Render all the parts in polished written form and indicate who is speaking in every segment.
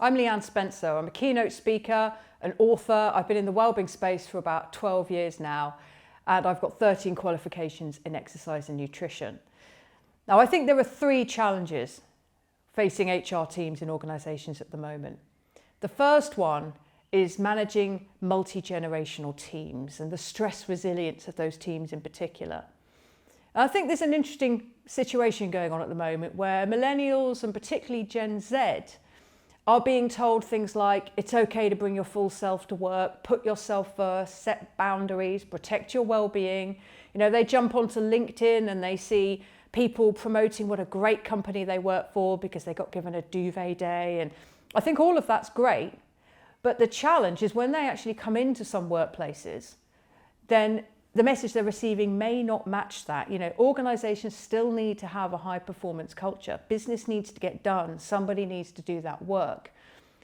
Speaker 1: I'm Leanne Spencer. I'm a keynote speaker, an author. I've been in the wellbeing space for about 12 years now, and I've got 13 qualifications in exercise and nutrition. Now, I think there are three challenges facing HR teams in organisations at the moment. The first one is managing multi-generational teams and the stress resilience of those teams in particular. And I think there's an interesting situation going on at the moment where millennials and particularly Gen Z are being told things like it's okay to bring your full self to work, put yourself first, set boundaries, protect your well-being. You know, they jump onto LinkedIn and they see people promoting what a great company they work for because they got given a duvet day. And I think all of that's great. But the challenge is when they actually come into some workplaces, then the message they're receiving may not match that. You know, organisations still need to have a high performance culture. Business needs to get done. Somebody needs to do that work.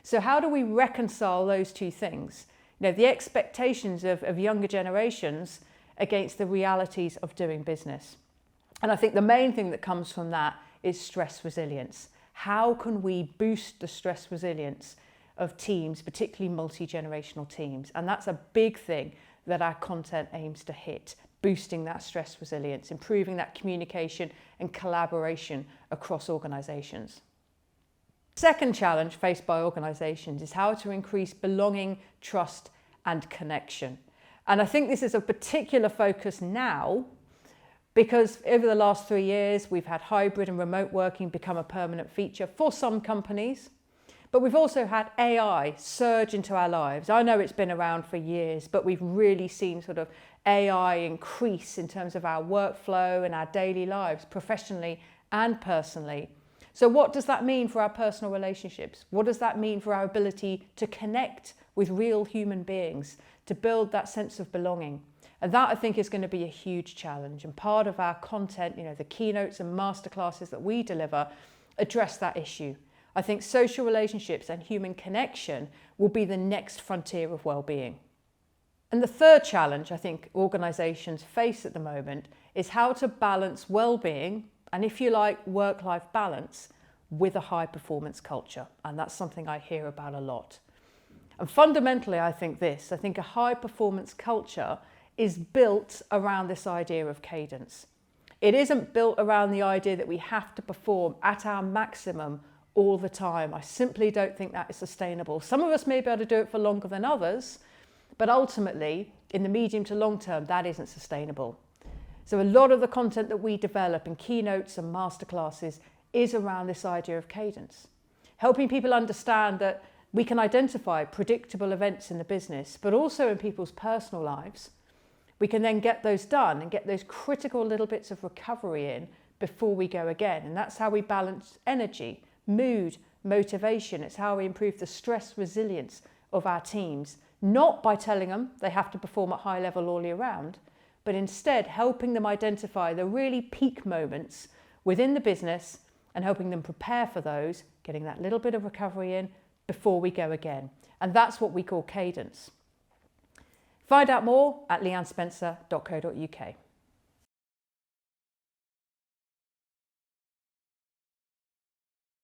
Speaker 1: So how do we reconcile those two things? You know, the expectations of younger generations against the realities of doing business. And I think the main thing that comes from that is stress resilience. How can we boost the stress resilience of teams, particularly multi-generational teams? And that's a big thing that our content aims to hit, boosting that stress resilience, improving that communication and collaboration across organisations. Second challenge faced by organisations is how to increase belonging, trust and connection. And I think this is a particular focus now because over the last 3 years, we've had hybrid and remote working become a permanent feature for some companies. But we've also had AI surge into our lives. I know it's been around for years, but we've really seen sort of AI increase in terms of our workflow and our daily lives, professionally and personally. So what does that mean for our personal relationships? What does that mean for our ability to connect with real human beings, to build that sense of belonging? And that, I think, is going to be a huge challenge. And part of our content, you know, the keynotes and masterclasses that we deliver address that issue. I think social relationships and human connection will be the next frontier of well-being. And the third challenge I think organisations face at the moment is how to balance well-being and, if you like, work-life balance with a high-performance culture. And that's something I hear about a lot. And fundamentally, I think a high-performance culture is built around this idea of cadence. It isn't built around the idea that we have to perform at our maximum all the time. I simply don't think that is sustainable. Some of us may be able to do it for longer than others, but ultimately, in the medium to long term, that isn't sustainable. So a lot of the content that we develop in keynotes and masterclasses is around this idea of cadence, helping people understand that we can identify predictable events in the business, but also in people's personal lives. We can then get those done and get those critical little bits of recovery in before we go again. And that's how we balance energy, mood, motivation. It's how we improve the stress resilience of our teams, not by telling them they have to perform at high level all year round, but instead helping them identify the really peak moments within the business and helping them prepare for those, getting that little bit of recovery in before we go again. And that's what we call cadence. Find out more at leannespencer.co.uk.